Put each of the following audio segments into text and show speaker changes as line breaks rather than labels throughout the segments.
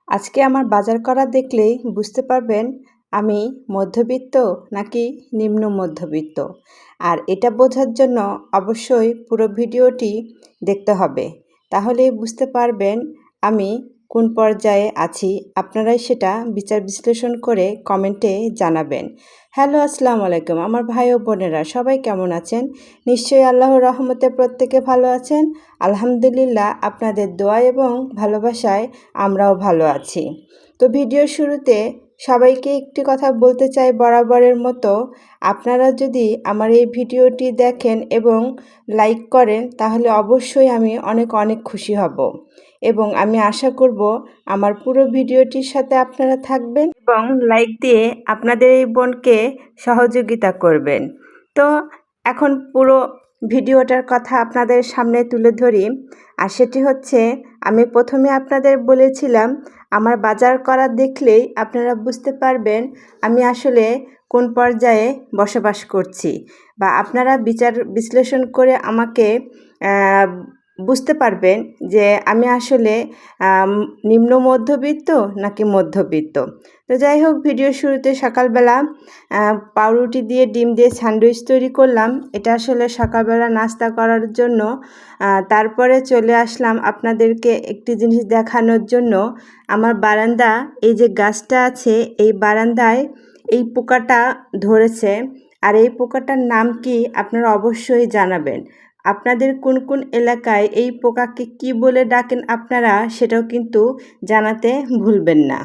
আজকে আমার বাজার করা দেখলেই বুঝতে পারবেন আমি মধ্যবিত্ত নাকি নিম্ন মধ্যবিত্ত। আর এটা বোঝার জন্য অবশ্যই পুরো ভিডিওটি দেখতে হবে। তাহলেই বুঝতে পারবেন আমি কোন পর্যায়ে আছি। আপনারাই সেটা বিচার বিশ্লেষণ করে কমেন্টে জানাবেন। হ্যালো, আসসালামু আলাইকুম আমার ভাই ও বোনেরা, সবাই কেমন আছেন? নিশ্চয়ই আল্লাহর রহমতে প্রত্যেকে ভালো আছেন। আলহামদুলিল্লাহ, আপনাদের দোয়া এবং ভালোবাসায় আমরাও ভালো আছি। তো ভিডিওর শুরুতে সবাইকে একটি কথা বলতে চাই, বরাবরের মতো আপনারা যদি আমার এই ভিডিওটি দেখেন এবং লাইক করেন তাহলে অবশ্যই আমি অনেক অনেক খুশি হব এবং আমি আশা করব আমার পুরো ভিডিওটির সাথে আপনারা থাকবেন এবং লাইক দিয়ে আপনাদের এই বোনকে সহযোগিতা করবেন। তো এখন পুরো ভিডিওটার কথা আপনাদের সামনে তুলে ধরি। আর সেটি হচ্ছে, আমি প্রথমে আপনাদের বলেছিলাম আমার বাজার করা দেখলেই আপনারা বুঝতে পারবেন আমি আসলে কোন পর্যায়ে বসবাস করছি, বা আপনারা বিচার বিশ্লেষণ করে আমাকে বুঝতে পারবেন যে আমি আসলে নিম্ন মধ্যবিত্ত নাকি মধ্যবিত্ত। তো যাই হোক, ভিডিও শুরুতে সকালবেলা পাউরুটি দিয়ে ডিম দিয়ে স্যান্ডউইচ তৈরি করলাম। এটা আসলে সকালবেলা নাস্তা করার জন্য। তারপরে চলে আসলাম আপনাদেরকে একটি জিনিস দেখানোর জন্য। আমার বারান্দা, এই যে গাছটা আছে এই বারান্দায় এই পোকাটা ধরেছে। আর এই পোকাটার নাম কি আপনারা অবশ্যই জানাবেন। আপনাদের কোন কোন এলাকায় এই পোকাকে কি বলে ডাকেন আপনারা সেটাও কিন্তু জানাতে ভুলবেন না।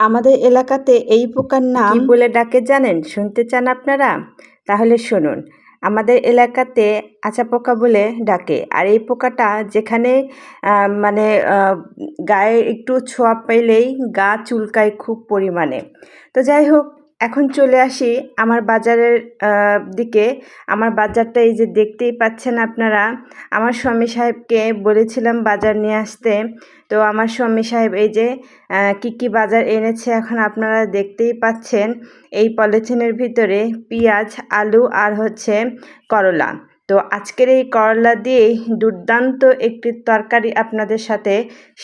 আমাদের এলাকাতে এই পোকার নাম কি বলে ডাকে জানেন? শুনতে চান আপনারা? তাহলে শুনুন। আমাদের এলাকাতে আচা পোকা বলে ডাকে। আর এই পোকাটা যেখানে মানে গায়ে একটু ছোঁয়া পেলেই গা চুলকায় খুব পরিমাণে। তো যাই হোক, এখন চলে আসি আমার বাজারের দিকে। আমার বাজারটা এই যে দেখতেই পাচ্ছেন আপনারা। আমার স্বামী সাহেবকে বলেছিলাম বাজার নিয়ে আসতে। তো আমার স্বামী সাহেব এই যে কি বাজার এনেছে এখন আপনারা দেখতেই পাচ্ছেন। এই পলিথিনের ভিতরে পেঁয়াজ, আলু আর হচ্ছে করলা। তো আজকের এই করলা দিয়েই দুর্দান্ত একটি তরকারি আপনাদের সাথে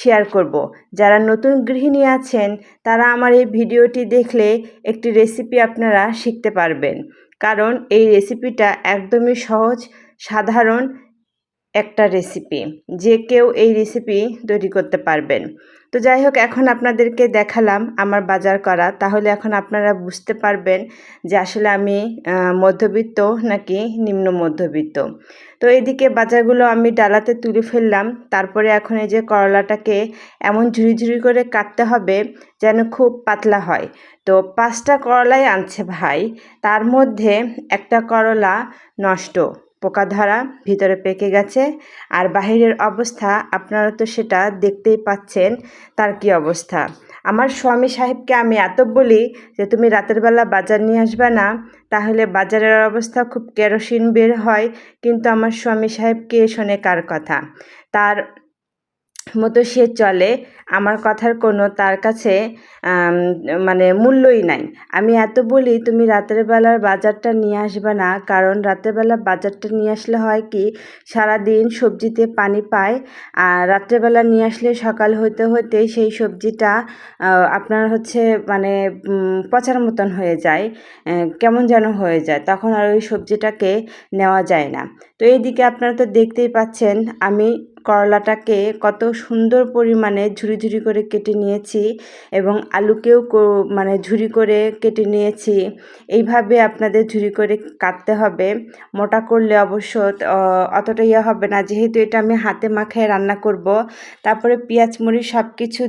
শেয়ার করব। যারা নতুন গৃহিণী আছেন তারা আমার এই ভিডিওটি দেখলে একটি রেসিপি আপনারা শিখতে পারবেন, কারণ এই রেসিপিটা একদমই সহজ সাধারণ একটা রেসিপি, যে কেউ এই রেসিপি তৈরি করতে পারবেন। তো যাই হোক, এখন আপনাদেরকে দেখালাম আমার বাজার করা, তাহলে এখন আপনারা বুঝতে পারবেন যে আসলে আমি মধ্যবিত্ত নাকি নিম্ন মধ্যবিত্ত। তো এইদিকে বাজারগুলো আমি ডালাতে তুলে ফেললাম। তারপরে এখন এই যে করলাটাকে এমন ঝুরি ঝুরি করে কাটতে হবে যেন খুব পাতলা হয়। তো 5টা করলাই আনছে ভাই, তার মধ্যে একটা করলা নষ্ট, পোকা ধরা, ভিতরে পেকে গেছে। আর বাহিরের অবস্থা আপনারা তো সেটা দেখতেই পাচ্ছেন তার কি অবস্থা। আমার স্বামী সাহেবকে আমি এত বলি যে তুমি রাতের বেলা বাজার নিয়ে আসবে না, তাহলে বাজারের অবস্থা খুব কেরোসিন বের হয়। কিন্তু আমার স্বামী সাহেব কে শোনে কার কথা, তার মতো সে চলে। আমার কথার কোনো তার কাছে মানে মূল্যই নাই। আমি এত বলি তুমি রাতের বেলার বাজারটা নিয়ে আসবে না, কারণ রাতের বেলা বাজারটা নিয়ে আসলে হয় কি সারাদিন সবজিতে পানি পায়। আর রাত্রেবেলা নিয়ে আসলে সকাল হতে হতে সেই সবজিটা আপনার হচ্ছে মানে পচার মতন হয়ে যায়, কেমন যেন হয়ে যায়, তখন আর ওই সবজিটাকে নেওয়া যায় না। তো এইদিকে আপনারা তো দেখতেই পাচ্ছেন আমি করলাটাকে কত সুন্দর পরিমাণে ঝুরি ঝুরি করে কেটে নিয়েছি এবং আলুকেও মানে ঝুরি করে কেটে নিয়েছি। এইভাবে আপনাদের ঝুরি করে কাটতে হবে। মোটা করলে অবশ্য অতটা ইয়ে হবে না, যেহেতু এটা আমি হাতে মাখায় রান্না করব। তারপরে পেঁয়াজ মরিচ সব কিছু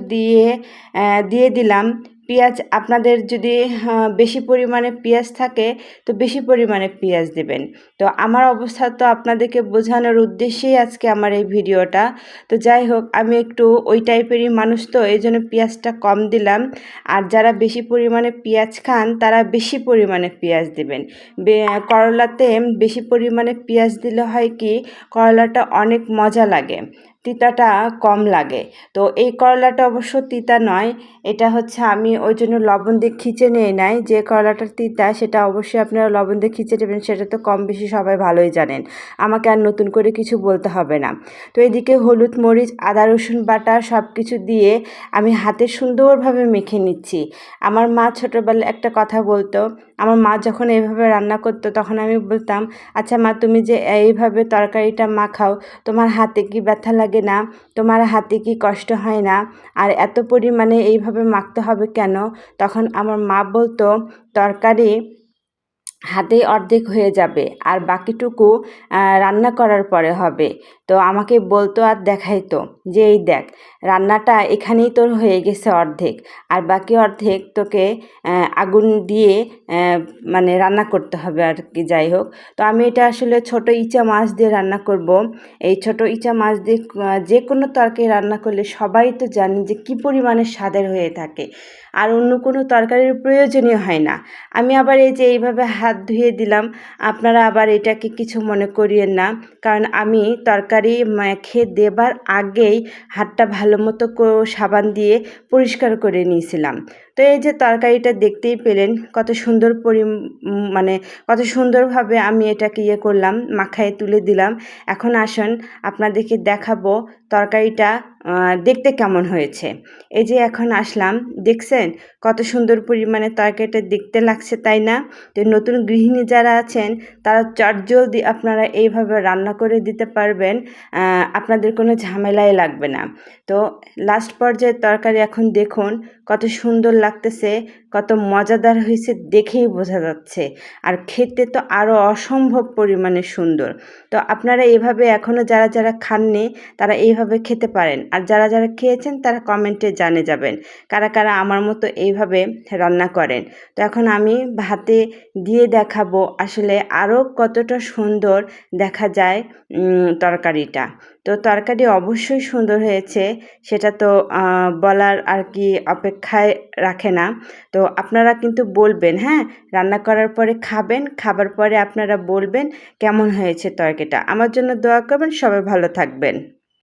দিয়ে দিলাম। পেঁয়াজ আপনাদের যদি বেশি পরিমাণে পেঁয়াজ থাকে তো বেশি পরিমাণে পেঁয়াজ দেবেন। তো আমার অবস্থা তো আপনাদেরকে বোঝানোর উদ্দেশ্যেই আজকে আমার এই ভিডিওটা। তো যাই হোক, আমি একটু ওই টাইপেরই মানুষ, তো এই জন্য পেঁয়াজটা কম দিলাম। আর যারা বেশি পরিমাণে পেঁয়াজ খান তারা বেশি পরিমাণে পেঁয়াজ দেবেন। করলাতে বেশি পরিমাণে পেঁয়াজ দিলে হয় কি করলাটা অনেক মজা লাগে। তিতাটা কম লাগে। তো এই করলাটা অবশ্য তিতা নয়, এটা হচ্ছে আমি ওই জন্য লবণ দিয়ে খিঁচে নিয়ে নাই। যে করলাটা তিতা সেটা অবশ্যই আপনারা লবণ দিয়ে খিঁচে নেবেন, সেটা তো কম বেশি সবাই ভালোই জানেন, আমাকে আর নতুন করে কিছু বলতে হবে না। তো এদিকে হলুদ মরিচ আদা রসুন বাটা সব কিছু দিয়ে আমি হাতে সুন্দরভাবে মেখে নিচ্ছি। আমার মা ছোটোবেলায় একটা কথা বলতো, আমার মা যখন এইভাবে রান্না করতো তখন আমি বলতাম, আচ্ছা মা, তুমি যে এইভাবে তরকারিটা মাখাও, তোমার হাতে কি ব্যথা লাগে না? তোমার হাতে কি কষ্ট হয় না? আর এত পরিমাণে এইভাবে মাখতে হবে কেন? তখন আমার মা বলতো, তরকারি হাতেই অর্ধেক হয়ে যাবে আর বাকিটুকু রান্না করার পরে হবে। তো আমাকে বলতো আর দেখাইতো যে এই দেখ, রান্নাটা এখানেই তোর হয়ে গেছে অর্ধেক, আর বাকি অর্ধেক তোকে আগুন দিয়ে মানে রান্না করতে হবে আর কি। যাই হোক, তো আমি এটা আসলে ছোট ইচা মাছ দিয়ে রান্না করব। এই ছোট ইচা মাছ দিয়ে যে কোনো তরকারি রান্না করলে সবাই তো জানেন যে কী পরিমাণে স্বাদের হয়ে থাকে, আর অন্য কোনো তরকারির প্রয়োজনই হয় না। আমি আবার এই যে এইভাবে হাত ধুয়ে দিলাম, আপনারা আবার এটাকে কিছু মনে করিয়েন না, কারণ আমি তরকারি মেখে দেবার আগেই হাতটা ভালো মতো সাবান দিয়ে পরিষ্কার করে নিয়েছিলাম। তো এই যে তরকারিটা দেখতেই পেলেন কত সুন্দর মানে কত সুন্দরভাবে আমি এটাকে করলাম, মাখায় তুলে দিলাম। এখন আসুন আপনাদেরকে দেখাবো তরকারিটা দেখতে কেমন হয়েছে। এই যে এখন আসলাম, দেখছেন কত সুন্দর পরিমাণে তরকারিটা দেখতে লাগছে, তাই না? তো নতুন গৃহিণী যারা আছেন তারা চটজলদি আপনারা এইভাবে রান্না করে দিতে পারবেন, আপনাদের কোনো ঝামেলাই লাগবে না। তো লাস্ট পর্যায়ে তরকারি এখন দেখুন কত সুন্দর লাগতেছে, কত মজাদার হয়েছে দেখেই বোঝা যাচ্ছে, আর খেতে তো আরও অসম্ভব পরিমাণে সুন্দর। তো আপনারা এইভাবে এখনও যারা যারা খাননি তারা এইভাবে খেতে পারেন, আর যারা যারা খেয়েছেন তারা কমেন্টে জানিয়ে যাবেন কারা কারা আমার মতো এইভাবে রান্না করেন। তো এখন আমি ভাতে দিয়ে দেখাবো আসলে আরও কতটা সুন্দর দেখা যায় তরকারিটা। তো তরকারি অবশ্যই সুন্দর হয়েছে, সেটা তো বলার আর কি অপেক্ষায় রাখে না। তো আপনারা কিন্তু বলবেন, হ্যাঁ, রান্না করার পরে খাবেন, খাবার পরে আপনারা বলবেন কেমন হয়েছে তরকারিটা। আমার জন্য দোয়া করবেন, সবাই ভালো থাকবেন।